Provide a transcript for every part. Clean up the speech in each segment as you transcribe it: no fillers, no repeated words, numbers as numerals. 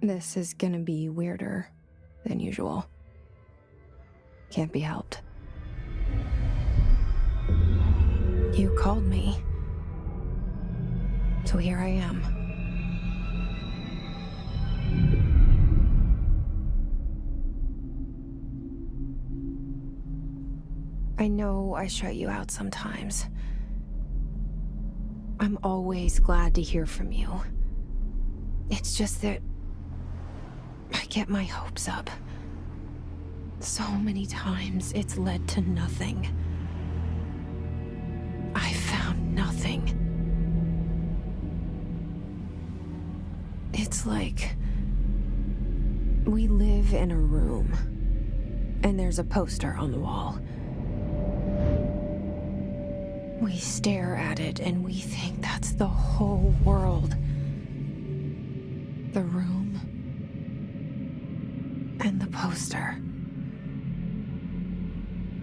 This is gonna be weirder than usual. Can't be helped. You called me. So here I am. I know I shut you out sometimes. I'm always glad to hear from you. It's just that I get my hopes up. So many times it's led to nothing. I found nothing. It's like we live in a room, and there's a poster on the wall. We stare at it and we think that's the whole world. The room and the poster.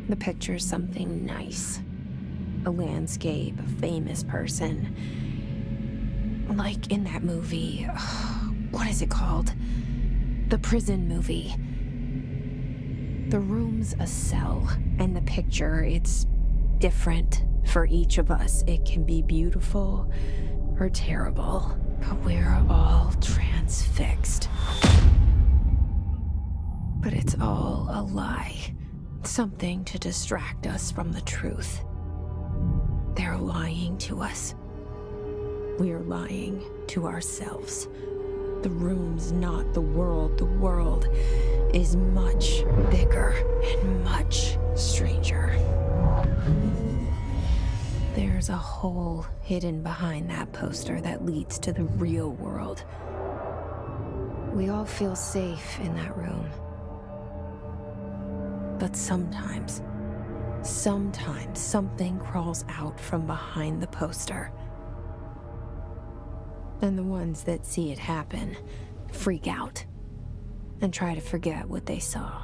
The picture's something nice. A landscape, a famous person. Like in that movie, what is it called? The prison movie. The room's a cell, and the picture, it's different for each of us. It can be beautiful or terrible, but we're all transfixed. But it's all a lie. Something to distract us from the truth. They're lying to us. We're lying to ourselves. The room's not the world. The world is much bigger and much stranger. There's a hole hidden behind that poster that leads to the real world. We all feel safe in that room. But sometimes something crawls out from behind the poster. And the ones that see it happen freak out and try to forget what they saw.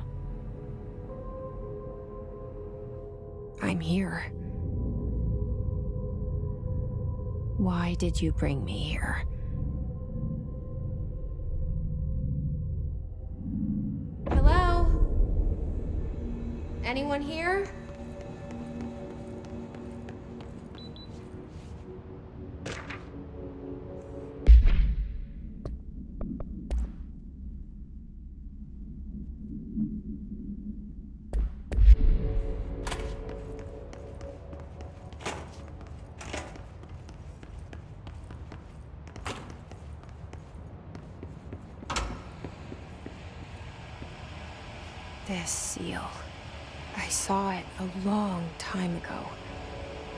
I'm here. Why did you bring me here? Hello? Anyone here? This seal. I saw it a long time ago.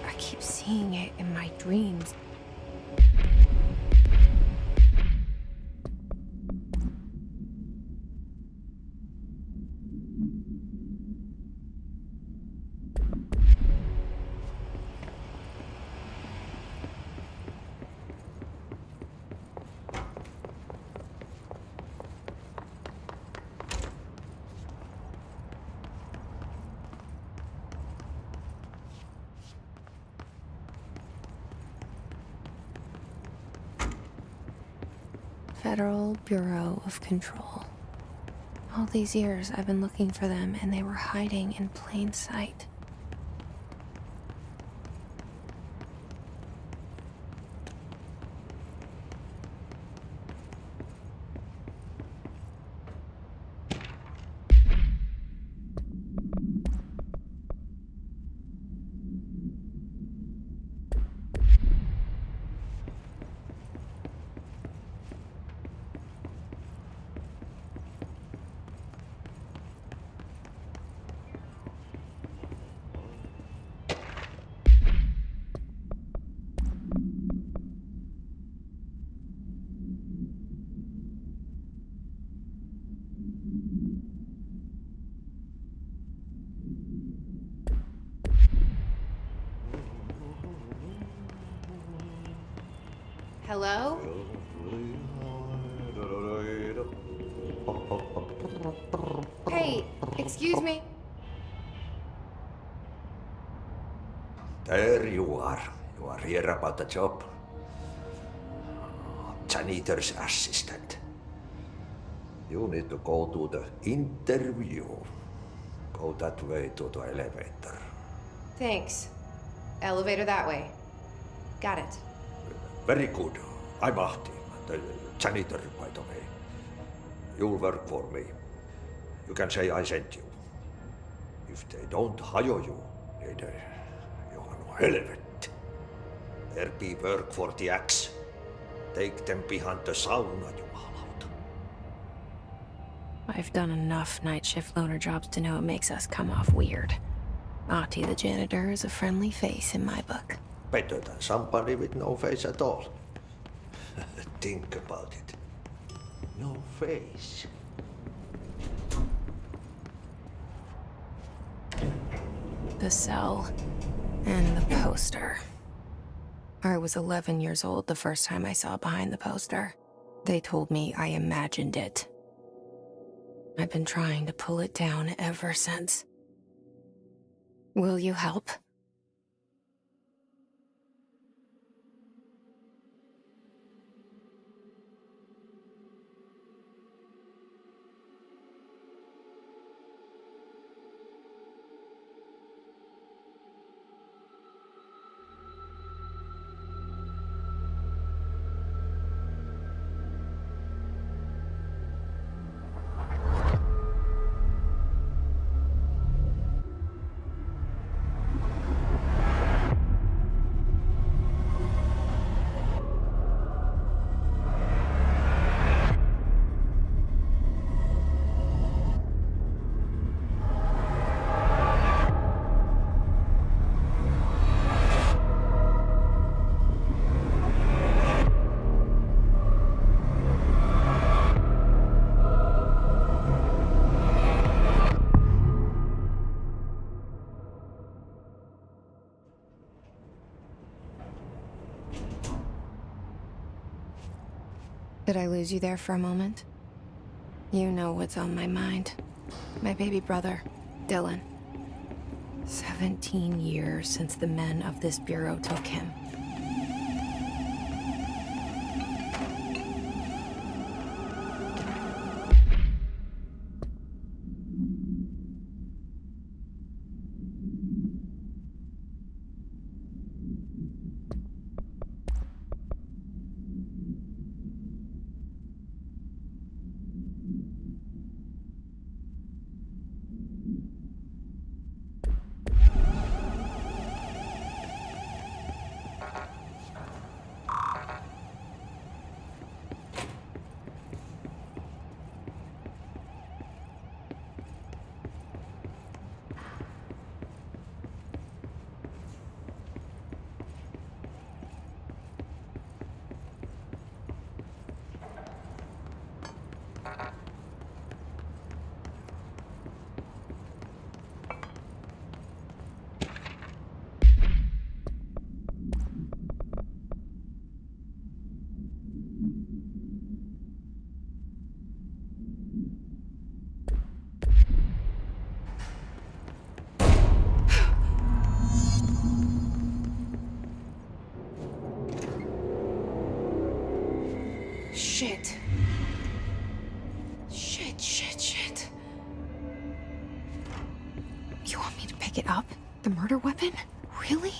I keep seeing it in my dreams. Federal Bureau of Control. All these years I've been looking for them, and they were hiding in plain sight. Hello? Hey, excuse me. There you are. You are here about the job. Janitor's assistant. You need to go to the interview. Go that way to the elevator. Thanks. Elevator that way. Got it. Very good. I'm Ahti, the janitor, by the way. You'll work for me. You can say I sent you. If they don't hire you, niin johan on helvetti. There be work for the axe. Take them behind the sauna, jumalauta. I've done enough night shift loner jobs to know it makes us come off weird. Ahti the janitor is a friendly face in my book. Better than somebody with no face at all. Think about it. No face. The cell and the poster. I was 11 years old the first time I saw behind the poster. They told me I imagined it. I've been trying to pull it down ever since. Will you help? Did I lose you there for a moment? You know what's on my mind. My baby brother, Dylan. 17 years since the men of this bureau took him. Shit. Shit. You want me to pick it up? The murder weapon? Really?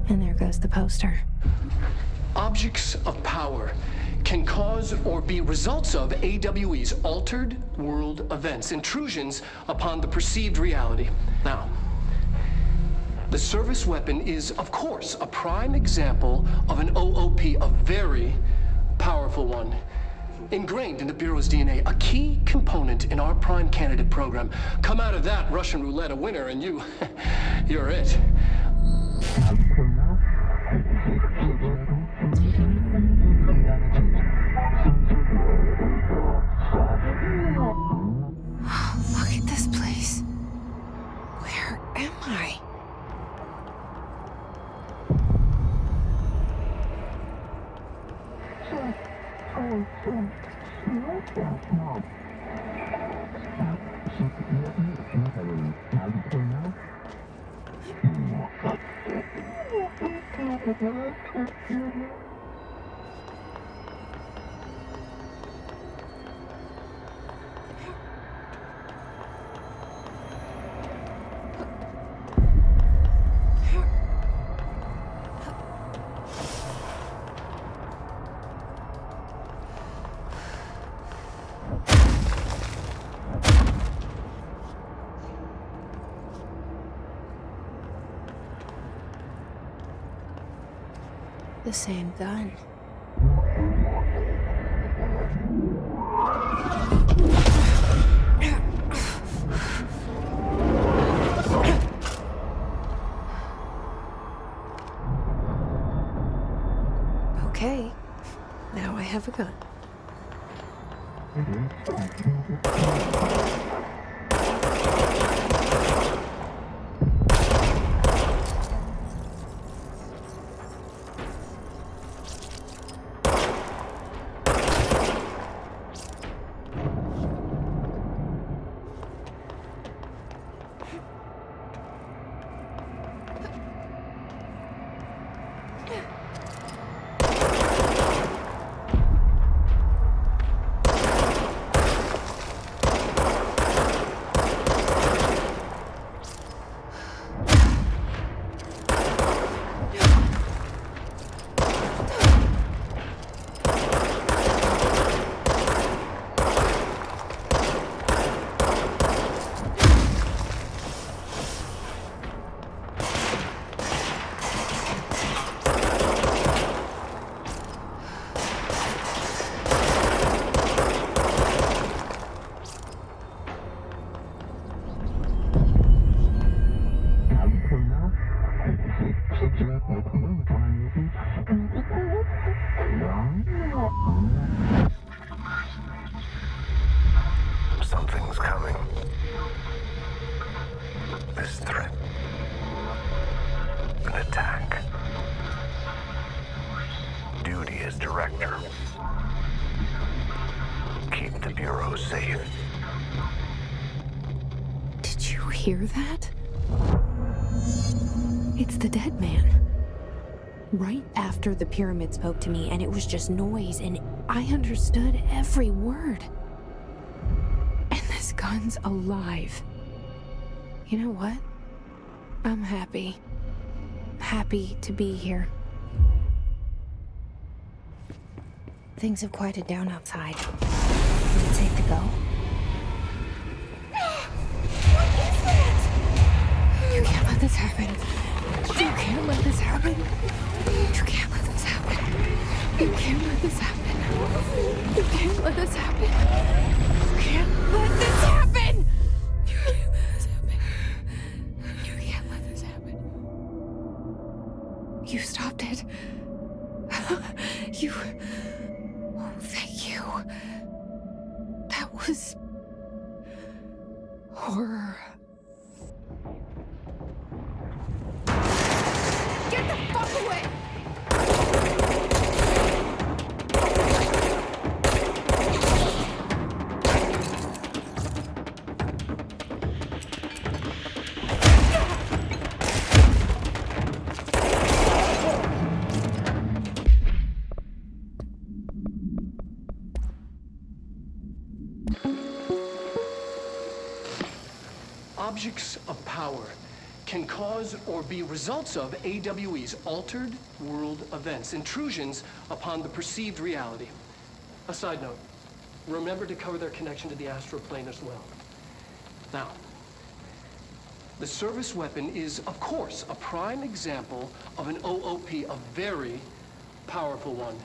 And there goes the poster. Objects of power can cause or be results of AWE's altered world events, intrusions upon the perceived reality. Now, the service weapon is, of course, a prime example of an OOP, a very powerful one. Ingrained in the Bureau's DNA, a key component in our prime candidate program. Come out of that Russian roulette a winner and you're it. Look at this place. Where am I? The same gun. Okay, now I have a gun. Something's coming. This threat. An attack. Duty as director. Keep the Bureau safe. Did you hear that? It's the dead man. Right after the pyramid spoke to me, and it was just noise, and I understood every word. And this gun's alive. You know what? I'm happy. Happy to be here. Things have quieted down outside. Is it safe to go? What is it? You can't let this happen. You can't let this happen. You can't let this happen. You can't let this happen. You can't let this happen. You can't let this happen. You can't let this happen. You can't let this happen. You stopped it. You... Oh, thank you. That was... horror. Get the fuck away! Objects of power can cause or be results of AWE's altered world events, intrusions upon the perceived reality. A side note, remember to cover their connection to the astral plane as well. Now, the service weapon is, of course, a prime example of an OOP, a very powerful one.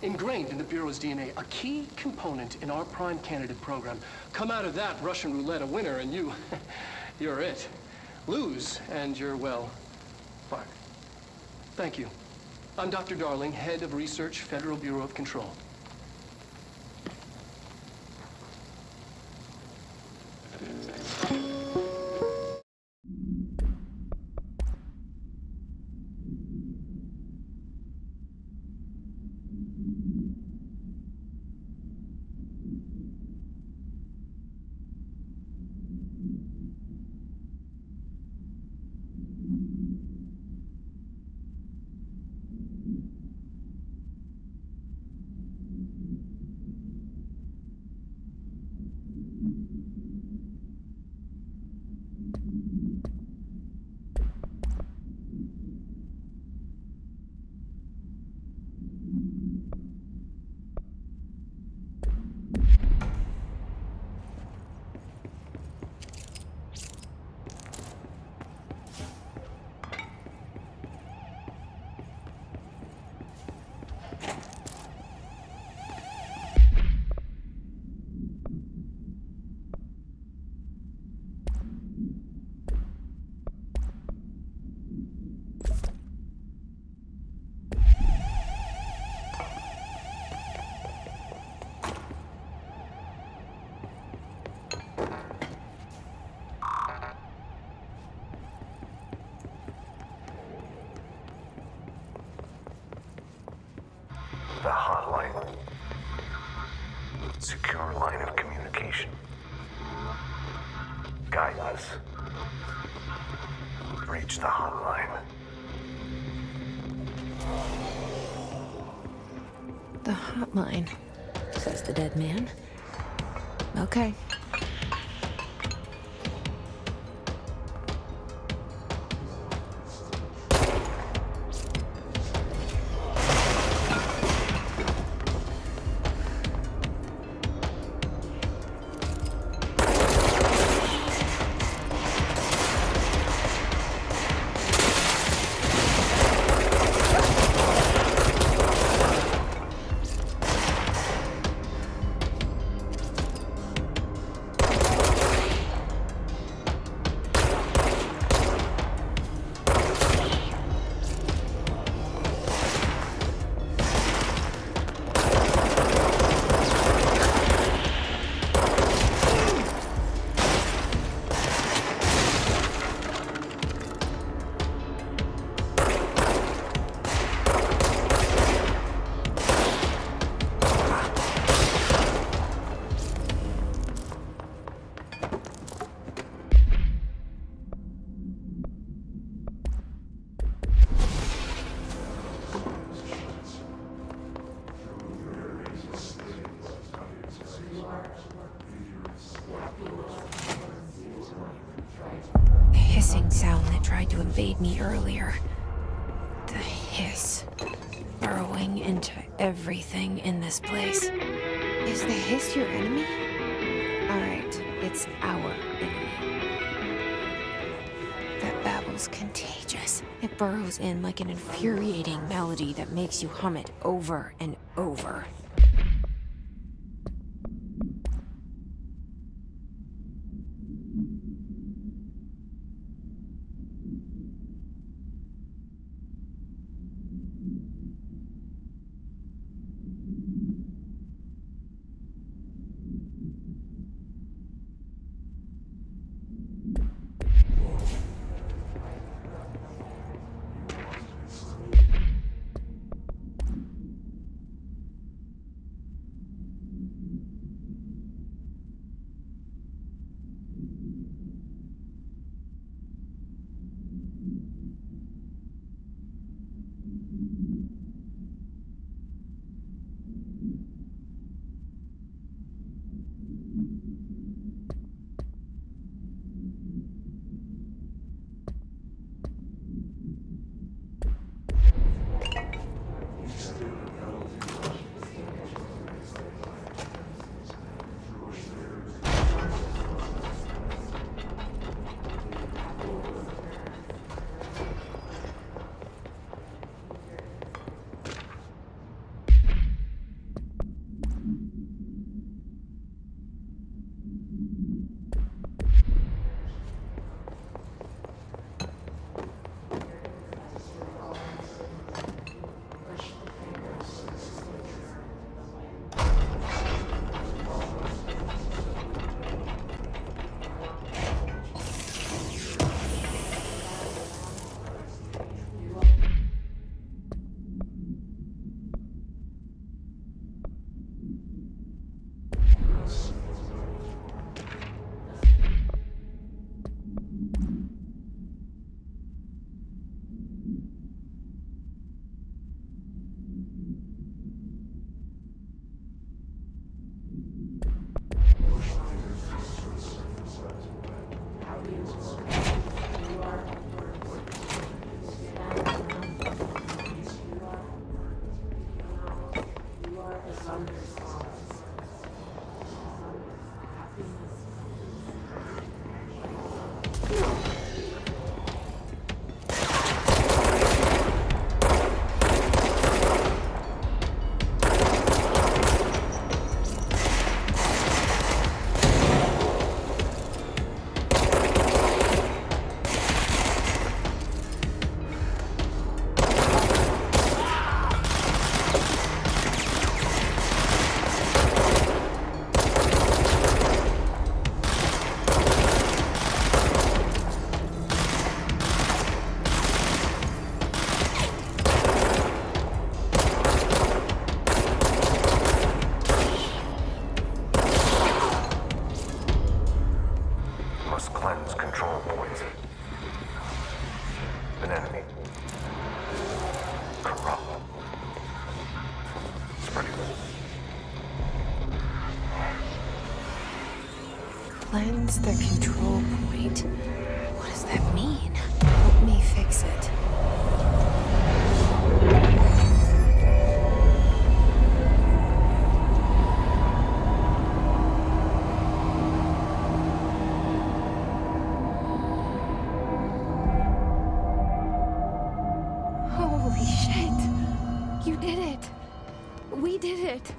Ingrained in the Bureau's DNA, a key component in our prime candidate program. Come out of that Russian roulette a winner and you're it. Lose and you're, well, fired. Thank you. I'm Dr. Darling, head of research, Federal Bureau of Control. the hotline. Secure line of communication. Guidance. Reach the hotline. The hotline, says the dead man. Okay. The hissing sound that tried to invade me earlier. The hiss. Burrowing into everything in this place. Is the hiss your enemy? Alright, it's our enemy. That babble's contagious. It burrows in like an infuriating melody that makes you hum it over and over. Cleanse the control point. What does that mean? Help me fix it. Holy shit! You did it! We did it!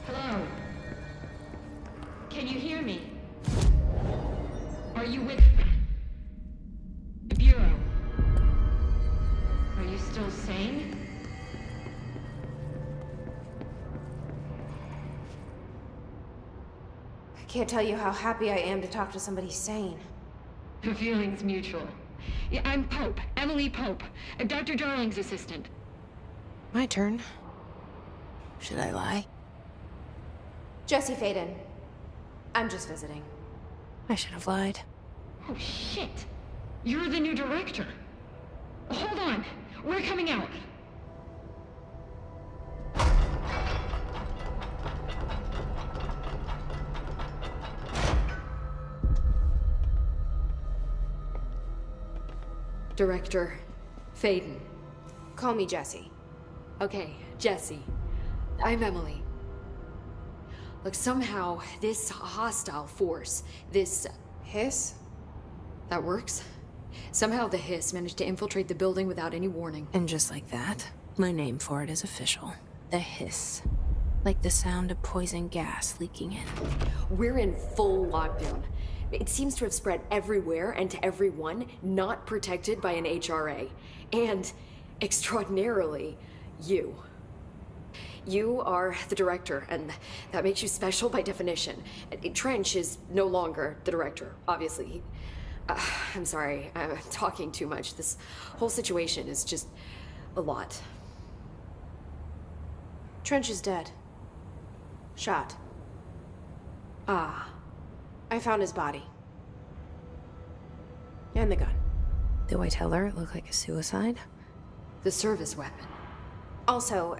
Hello? Can you hear me? Are you with the Bureau? Are you still sane? I can't tell you how happy I am to talk to somebody sane. The feeling's mutual. Yeah, I'm Pope, Emily Pope, Dr. Darling's assistant. My turn. Should I lie? Jesse Faden. I'm just visiting. I should have lied. Oh shit! You're the new director. Hold on, we're coming out. Director Faden. Call me Jesse. Okay, Jesse. I'm Emily. Look, somehow this hostile force, this... Hiss? that works? Somehow the hiss managed to infiltrate the building without any warning. And just like that, my name for it is official. The hiss. Like the sound of poison gas leaking in. We're in full lockdown. It seems to have spread everywhere and to everyone not protected by an HRA. And, extraordinarily, you. You are the director, and that makes you special by definition. Trench is no longer the director, obviously. I'm sorry, I'm talking too much. This whole situation is just a lot. Trench is dead. Shot. Ah. I found his body. And the gun. Do I tell her it looked like a suicide? The service weapon. Also,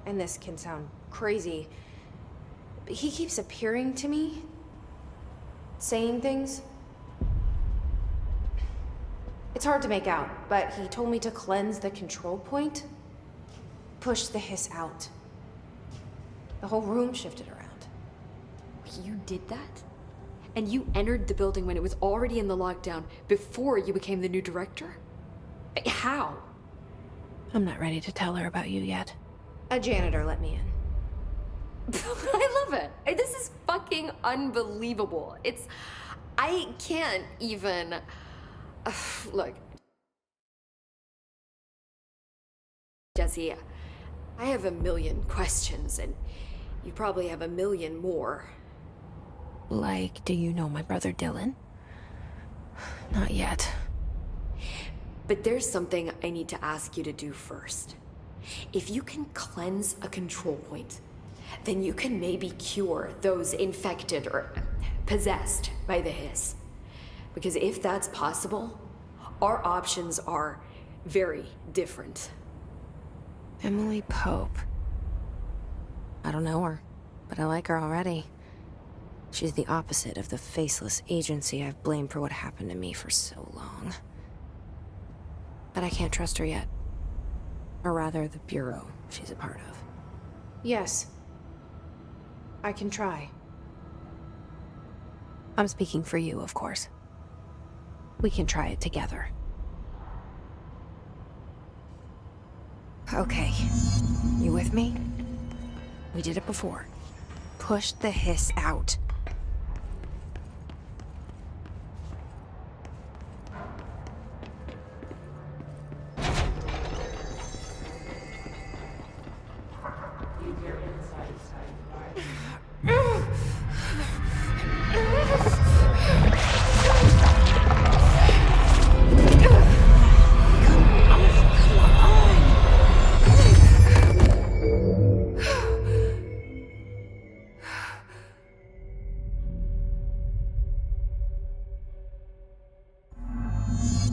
and this can sound crazy, but he keeps appearing to me. Saying things. It's hard to make out, but he told me to cleanse the control point. Push the hiss out. The whole room shifted around. You did that? And you entered the building when it was already in the lockdown before you became the new director? How? I'm not ready to tell her about you yet. A janitor let me in. I love it. This is fucking unbelievable. I can't even... Look. Jesse, I have a million questions, and you probably have a million more. Like, do you know my brother Dylan? Not yet. But there's something I need to ask you to do first. If you can cleanse a control point, then you can maybe cure those infected or possessed by the hiss. Because if that's possible, our options are very different. Emily Pope. I don't know her, but I like her already. She's the opposite of the faceless agency I've blamed for what happened to me for so long. But I can't trust her yet. Or rather, the Bureau she's a part of. Yes. I can try. I'm speaking for you, of course. We can try it together. Okay. You with me? We did it before. Push the hiss out.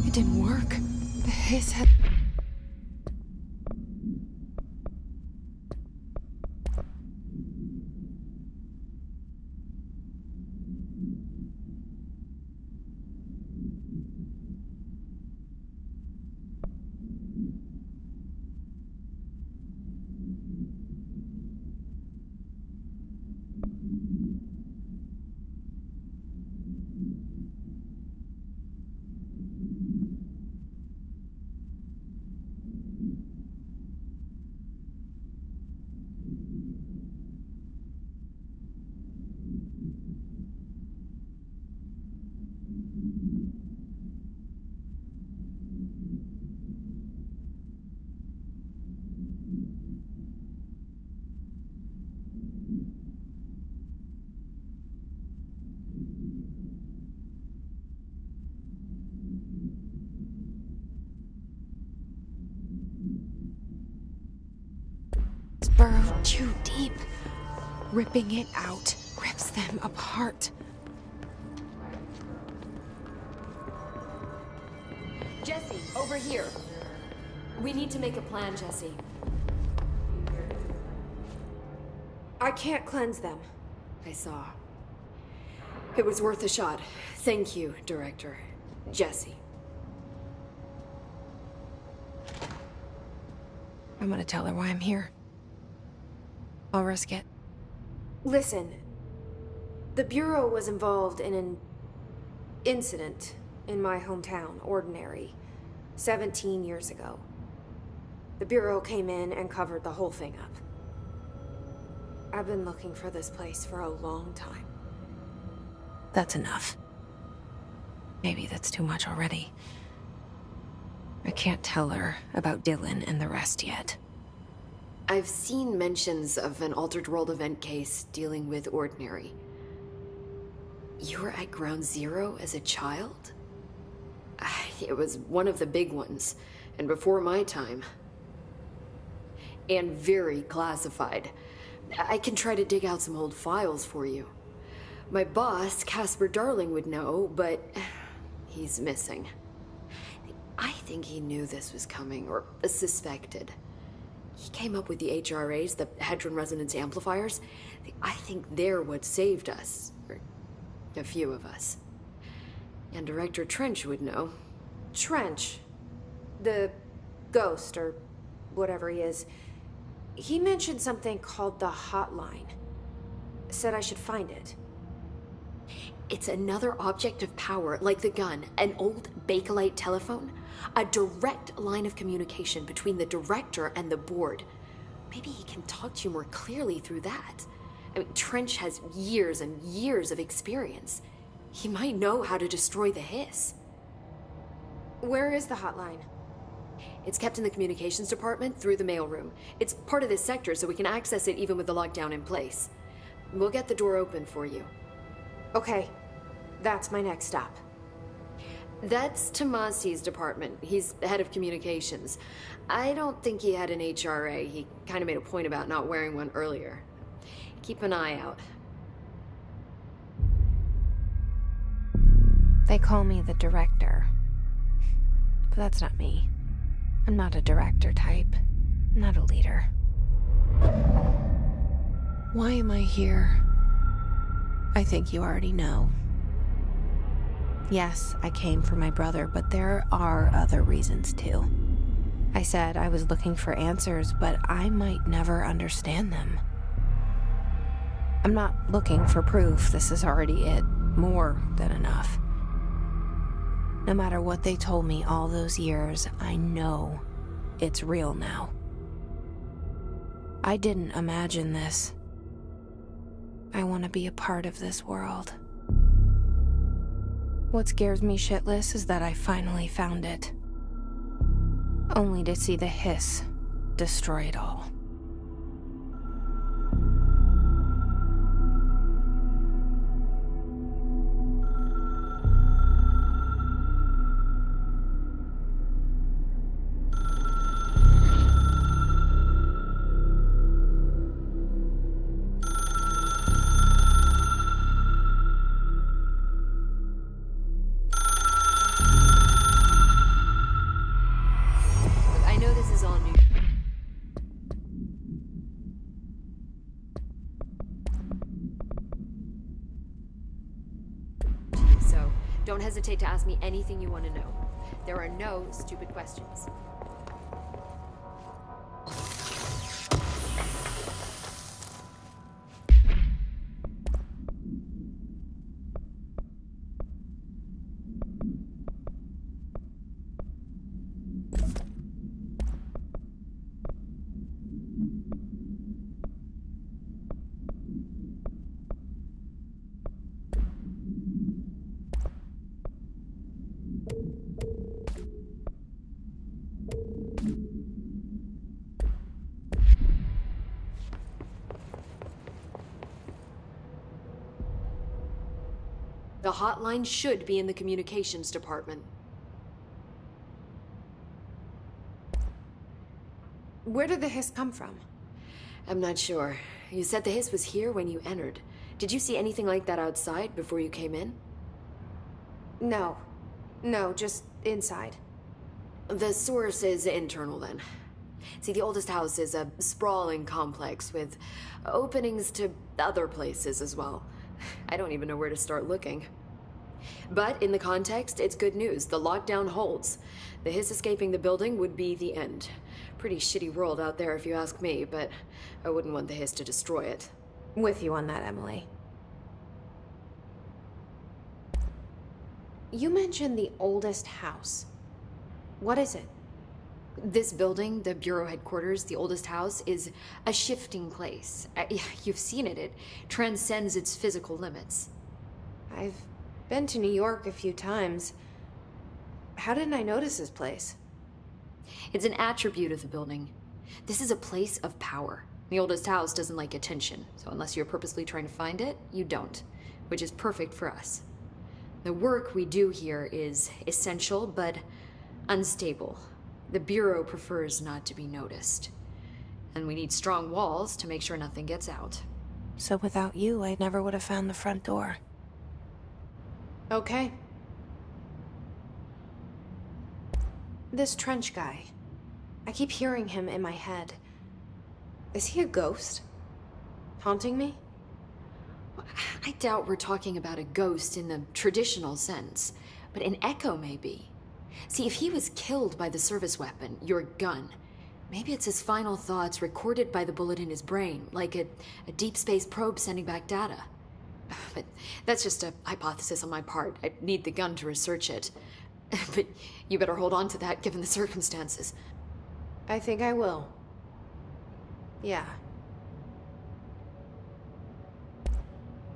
It didn't work. The hiss had... Ripping it out rips them apart. Jesse, over here. We need to make a plan, Jesse. I can't cleanse them. I saw. It was worth a shot. Thank you, Director. Jesse. I'm gonna tell her why I'm here. I'll risk it. Listen, the Bureau was involved in an incident in my hometown, Ordinary, 17 years ago. The Bureau came in and covered the whole thing up. I've been looking for this place for a long time. That's enough. Maybe that's too much already. I can't tell her about Dylan and the rest yet. I've seen mentions of an Altered World event case dealing with Ordinary. You were at Ground Zero as a child? It was one of the big ones, and before my time. And very classified. I can try to dig out some old files for you. My boss, Casper Darling, would know, but he's missing. I think he knew this was coming, or suspected. He came up with the HRAs, the Hadron Resonance Amplifiers. I think they're what saved us. Or a few of us. And Director Trench would know. Trench, the ghost, or whatever he is, he mentioned something called the hotline. Said I should find it. It's another object of power, like the gun, an old Bakelite telephone. A direct line of communication between the director and the board. Maybe he can talk to you more clearly through that. I mean, Trench has years and years of experience. He might know how to destroy the hiss. Where is the hotline? It's kept in the communications department through the mailroom. It's part of this sector, so we can access it even with the lockdown in place. We'll get the door open for you. Okay, that's my next stop. That's Tomasi's department. He's the head of communications. I don't think he had an HRA. He kind of made a point about not wearing one earlier. Keep an eye out. They call me the director. But that's not me. I'm not a director type. I'm not a leader. Why am I here? I think you already know. Yes, I came for my brother, but there are other reasons too. I said I was looking for answers, but I might never understand them. I'm not looking for proof. This is already it. More than enough. No matter what they told me all those years, I know it's real now. I didn't imagine this. I want to be a part of this world. What scares me shitless is that I finally found it. Only to see the hiss destroy it all. Don't hesitate to ask me anything you want to know. There are no stupid questions. The hotline should be in the communications department. Where did the hiss come from? I'm not sure. You said the hiss was here when you entered. Did you see anything like that outside before you came in? No. No, just inside. The source is internal then. See, the oldest house is a sprawling complex with openings to other places as well. I don't even know where to start looking. But in the context, it's good news. The lockdown holds. The hiss escaping the building would be the end. Pretty shitty world out there if you ask me, but I wouldn't want the hiss to destroy it. With you on that, Emily. You mentioned the oldest house. What is it? This building, the Bureau headquarters, the oldest house, is a shifting place. You've seen it. It transcends its physical limits. I've been to New York a few times. How didn't I notice this place? It's an attribute of the building. This is a place of power. The oldest house doesn't like attention, so unless you're purposely trying to find it, you don't, which is perfect for us. The work we do here is essential, but unstable. The Bureau prefers not to be noticed. And we need strong walls to make sure nothing gets out. So without you, I never would have found the front door. Okay. This Trench guy. I keep hearing him in my head. Is he a ghost? Haunting me? I doubt we're talking about a ghost in the traditional sense, but an echo maybe. See, if he was killed by the service weapon, your gun, maybe it's his final thoughts recorded by the bullet in his brain, like a deep space probe sending back data. But that's just a hypothesis on my part. I need the gun to research it. But you better hold on to that given the circumstances. I think I will. Yeah.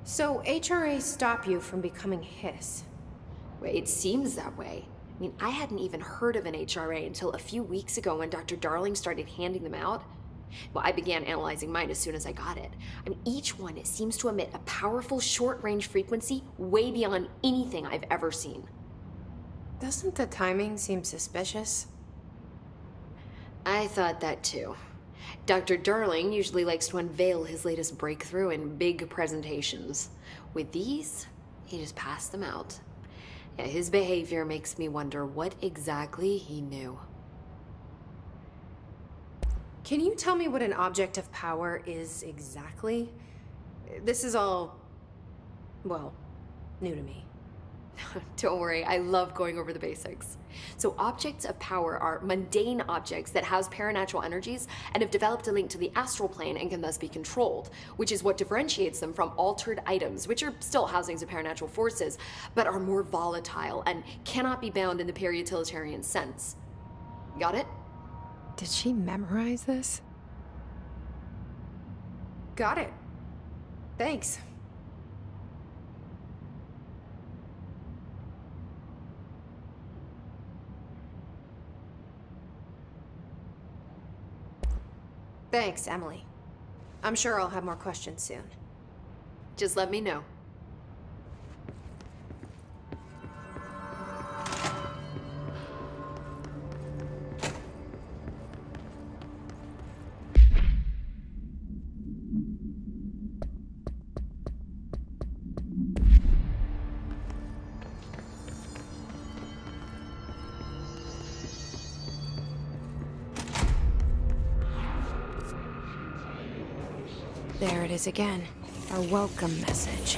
So HRA stop you from becoming Hiss? Well, it seems that way. I mean, I hadn't even heard of an HRA until a few weeks ago when Dr. Darling started handing them out. Well, I began analyzing mine as soon as I got it. I mean, each one seems to emit a powerful short-range frequency way beyond anything I've ever seen. Doesn't the timing seem suspicious? I thought that too. Dr. Darling usually likes to unveil his latest breakthrough in big presentations. With these, he just passed them out. Yeah, his behavior makes me wonder what exactly he knew. Can you tell me what an object of power is exactly? This is all, well, new to me. Don't worry, I love going over the basics. So objects of power are mundane objects that house paranatural energies and have developed a link to the astral plane and can thus be controlled, which is what differentiates them from altered items, which are still housings of paranatural forces, but are more volatile and cannot be bound in the peri-utilitarian sense. Got it? Did she memorize this? Got it. Thanks. Thanks, Emily. I'm sure I'll have more questions soon. Just let me know. There it is again. Our welcome message.